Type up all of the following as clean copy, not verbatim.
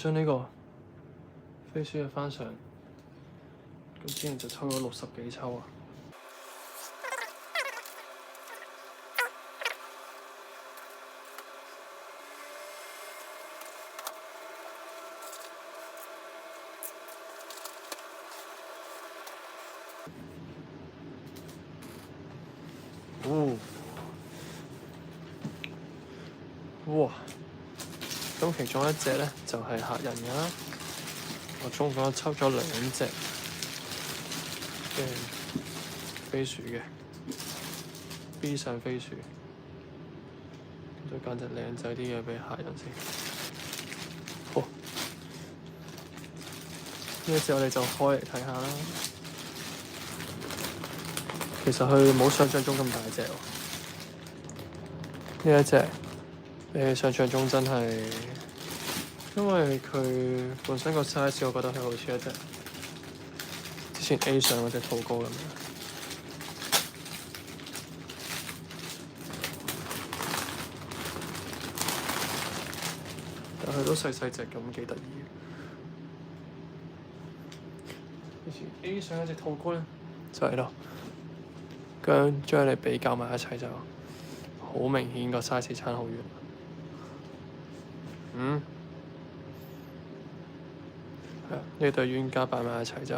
將呢個飛鼠嘅翻上，咁之前就抽咗60幾抽啊！哇！咁其中一隻咧就係嚇人㗎啦，我總共抽咗2隻嘅飛鼠嘅 B 上飛鼠，再揀隻靚仔啲嘅俾嚇人先。好，呢一隻我哋就開嚟睇下啦。其實佢冇想像中咁大隻喎，呢一隻比想像中真係，因為佢本身個 size 我覺得係好似一隻之前 A 上嗰隻兔哥咁樣，但係都細細隻咁幾得意。以前 A 上嗰隻兔哥咧就係咯。將你比較埋一齊就好明顯個 size 差好遠。係啊，呢對冤家擺埋一齊就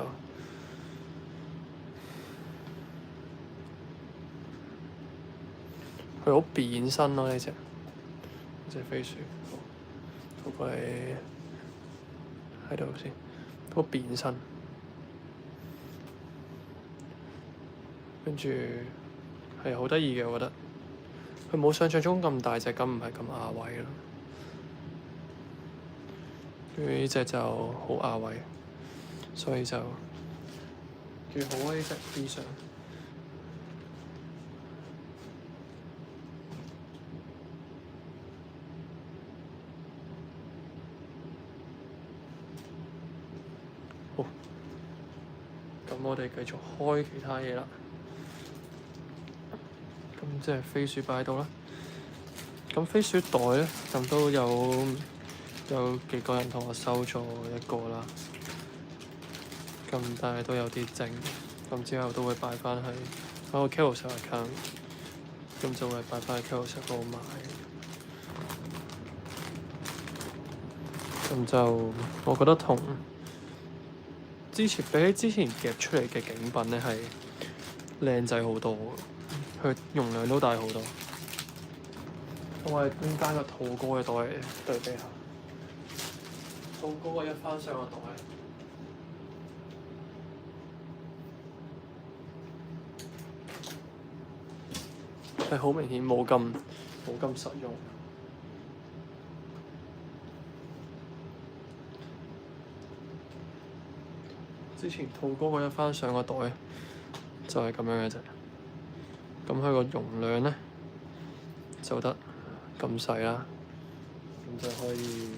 佢好扁身咯，呢隻飛鼠。好，過嚟喺度先，好扁身。跟住係好得意嘅，我覺得佢冇想像中咁大隻，咁唔係咁亞位咯。跟住呢隻就好亞位，所以就幾好啊！呢隻 B 上好，咁我哋繼續開其他嘢啦。咁即係飛鼠擺喺度啦。咁飛鼠袋咧，咁都有幾個人同我收咗一個啦。咁但係都有啲剩，咁之後都會擺翻去個 Carousell account，咁就會擺翻去 Carousell嗰度買。咁就我覺得同比起之前夾出嚟嘅景品咧係靚仔好多。佢容量都大好多，我係中間個兔哥嘅袋嚟對比下，兔哥嘅一翻上個袋，係好明顯冇咁實用。之前兔哥嘅一翻上個袋就係咁樣嘅啫。咁佢個容量咧就得咁細啦，咁就可以。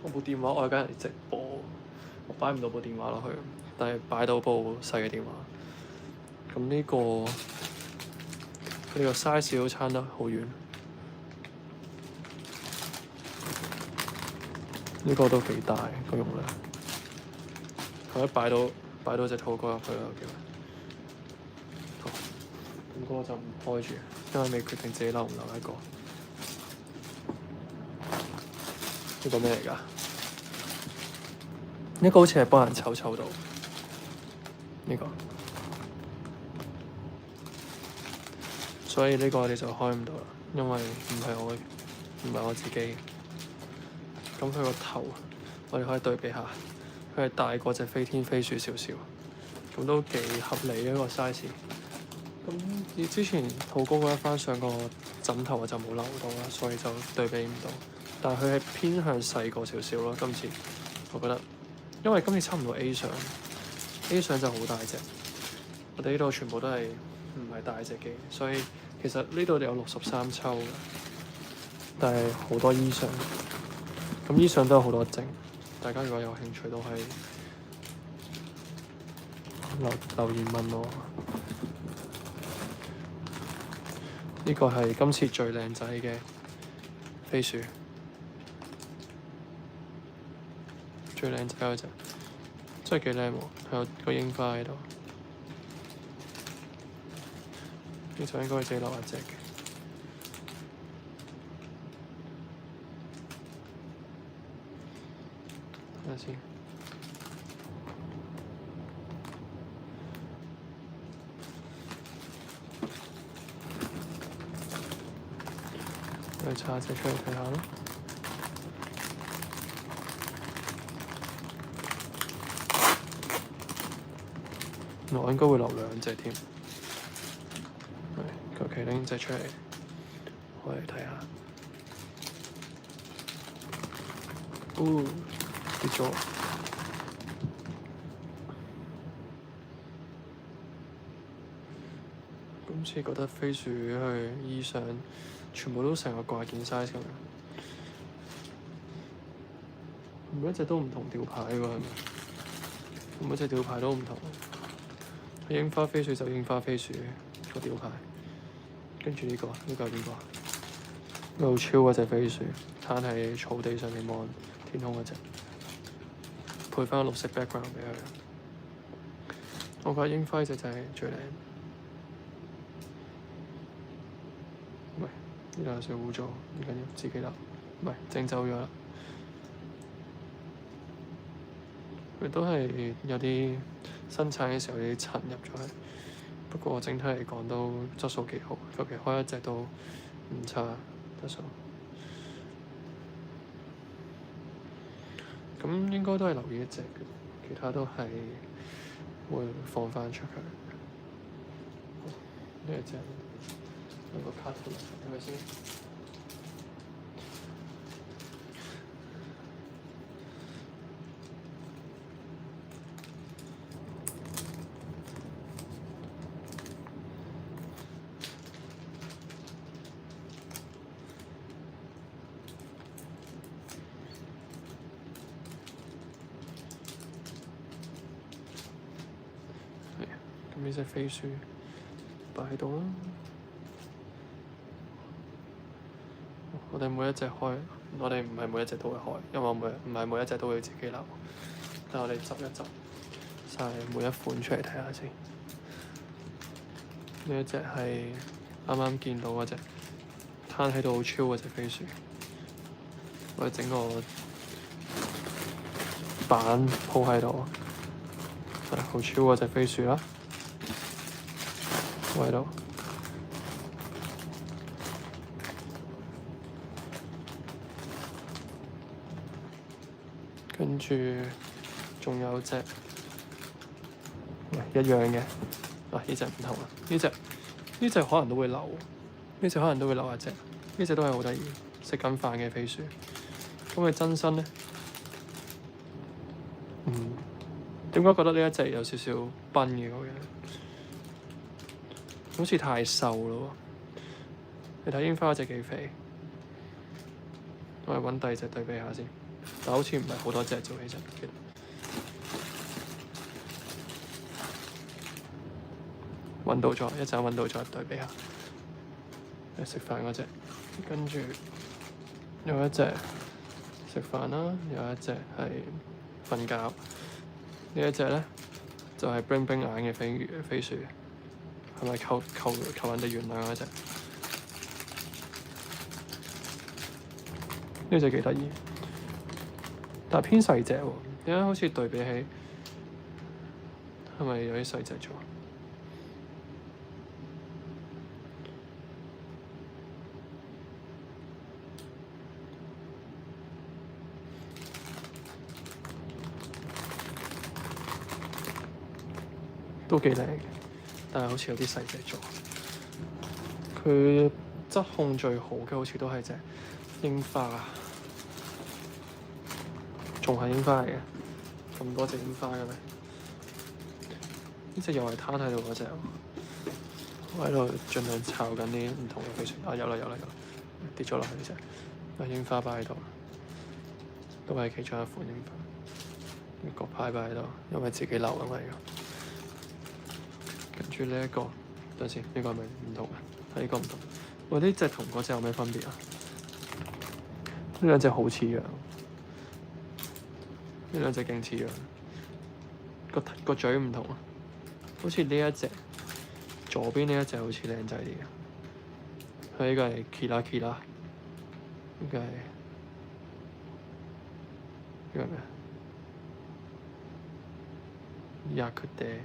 我部電話我而家嚟直播，我擺唔到部電話落去，但係擺到部細嘅電話。咁呢個 size 都差得好遠，呢個都幾大個容量。我一擺到隻兔哥入去啦，叫。咁嗰個就唔開住，因為未決定自己留唔留一個。呢個咩嚟㗎？呢個好似係幫人抽到。呢個，所以呢個我哋就開唔到啦，因為唔係我自己。咁佢個頭，我哋可以對比下，佢係大過隻飛天飛鼠少少，咁都幾合理嘅一個 size。咁之前兔哥嗰一翻上個枕頭我就冇留到啦，所以就對比唔到。但係佢係偏向細個少少咯。今次我覺得，因為今次抽唔到 A 上就好大隻。我哋呢度全部都係唔係大隻嘅，所以其實呢度有63抽嘅，但係好多 E 上。咁 E 上都有好多剩，大家如果有興趣都可以留言問我。呢個係今次最靚仔嘅飛鼠。最靚仔嗰隻，真係幾靚喎，係有個櫻花喺度。呢就應該自己留一隻嘅。睇下先。我哋拆隻出嚟睇下咯。我應該會留兩隻添。求其拎隻出嚟，我嚟睇下。哦，跌咗。今次覺得飛鼠佢衣裳全部都成個掛件 size 咁樣，每一隻都唔同吊牌喎，係咪？每一隻吊牌都唔同。櫻花飛鼠就櫻花飛鼠個吊牌，跟住呢個係邊個？呢個好超嗰隻飛鼠，攤喺草地上面望天空嗰隻，配翻個綠色 background 俾佢。我覺得櫻花呢隻就係最靚。喂，呢度有少污糟，唔緊要，自己留。唔係整走咗啦。佢都係有啲生產嘅時候有啲塵入咗去，不過整體嚟講都質素幾好，求其開一隻都唔差質素。咁應該都係留意一隻嘅，其他都係會放翻出去。呢一隻有個卡圖，睇下先。咁呢隻飛鼠擺喺度啦。我哋每一隻開，我哋唔係每一隻都會開，因為我唔係每一隻都會自己留。但我哋執一執晒每一款出嚟睇下先。呢一隻係啱啱見到嗰隻攤喺度好超嗰隻飛鼠。我哋整個板鋪喺度，係好超嗰隻飛鼠啦。喺度，跟住仲有隻一樣嘅，呢隻唔同啦，呢隻可能都會留，呢隻可能都會留一隻，呢隻都係好得意，食緊飯嘅飛鼠。咁佢真身咧，點解覺得呢一隻有少少崩嘅個樣？好似太瘦咯喎！你睇櫻花嗰隻幾肥，我哋揾第二隻對比下先。但好似唔係好多隻做起身，揾到咗，一陣揾到再對比下。食飯嗰隻，跟住有一隻食飯啦，有一隻係瞓覺。呢一隻咧就係冰冰眼嘅飛鼠。係咪求人哋原諒嗰隻？呢隻幾得意，但係偏細隻喎。點解好似對比起係咪有啲細隻咗？都幾靚嘅。但係好似有啲細隻咗，佢質控最好嘅好似都係隻櫻花，仲係櫻花嚟嘅，咁多隻櫻花嘅咩？呢隻又係攤喺度嗰隻，我喺度盡量抄緊啲唔同嘅飛鼠。有啦，跌咗落去呢隻，把櫻花擺喺度，都係其中一款櫻花，個牌擺喺度，因為自己留緊嚟㗎。跟住呢一個，等陣先，呢個係咪唔同嘅？呢個唔同。喂，呢隻同嗰隻有咩分別啊？呢兩隻好似樣，呢兩隻勁似樣，個嘴唔同啊，好似呢一隻左邊呢一隻好似靚仔啲嘅，佢呢個係 Kira，呢個係咩？Yakude，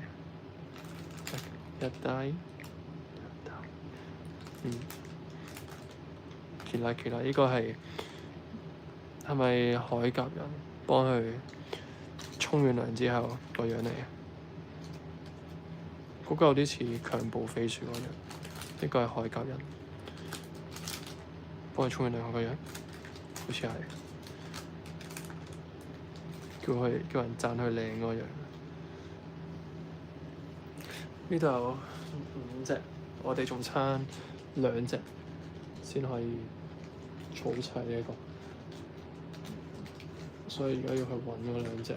一帶Kira，呢個係咪海甲人幫佢沖完涼之後個樣嚟嘅？嗰個有啲似強暴飛鼠嗰樣，呢個係海甲人幫佢沖完涼個樣，好似係叫人讚佢靚嗰樣。呢度有5隻，我哋仲差2隻先可以儲齊呢一個，所以而家要去揾嗰2隻。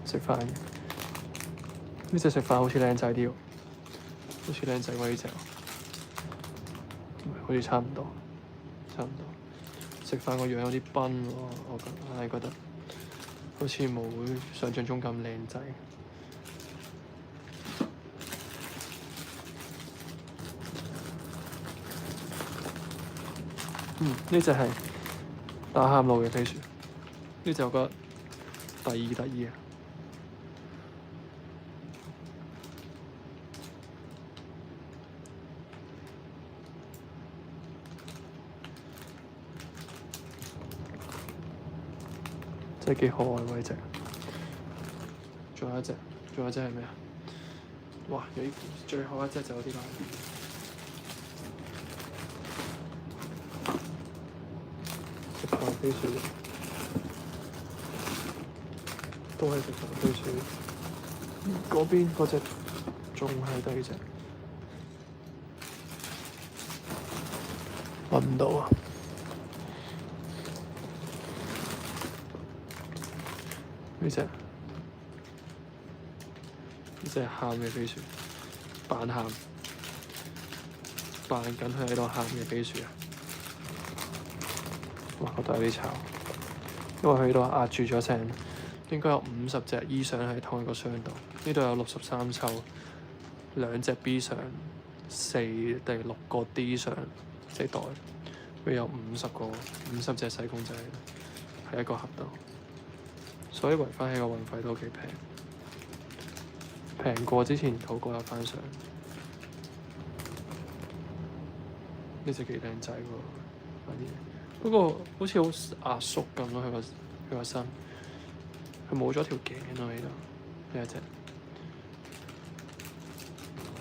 食飯，呢隻食飯好似靚仔啲喎，好似靚仔過呢隻，好似差唔多。食飯個樣有啲崩喎，我覺得好似冇想像中咁靚仔。呢隻係打喊路嘅飛鼠，呢隻我覺得得意啊！真係幾可愛喎呢隻，仲有一隻係咩啊？哇！最後一隻就有啲難。食飯飛鼠，都係食飯飛鼠。嗰邊嗰隻仲係第2隻，揾唔到啊！呢隻係喊嘅飛鼠，扮緊佢喺度喊嘅飛鼠啊！哇，我覺得有啲慘，因為佢喺度壓住咗成應該有50隻 E 相喺同一個箱度，呢度有63抽，2隻 B 相，4定6個 D 相，即袋，佢有50隻細公仔喺一個盒度。所以圍返起個運費都幾平過之前土果有翻上。呢隻幾靚仔喎，不過好似好壓縮咁咯，佢個身，佢冇咗條頸咯呢度，呢一隻。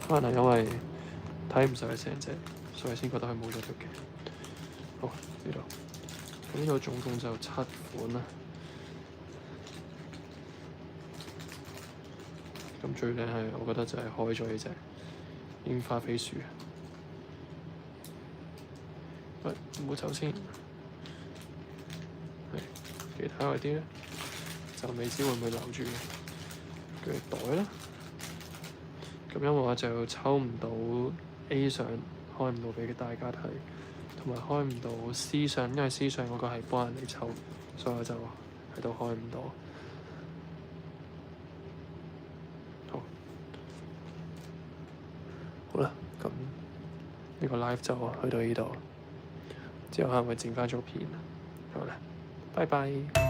可能因為睇唔晒佢成隻，所以先覺得佢冇咗條頸。好，呢度，呢度總共就7款啦。咁最靚係，我覺得就係開咗呢隻櫻花飛鼠。喂，唔好走先。其他嗰啲咧，就未知會唔會留住嘅袋啦。咁因為我就抽唔到 A 相，開唔到俾大家睇，同埋開唔到 C 相，因為 C 相嗰個係幫人哋抽，所以我就喺度開唔到。好啦，咁呢個 live 就去到呢度，之後可能會剪翻咗片。好啦，拜拜。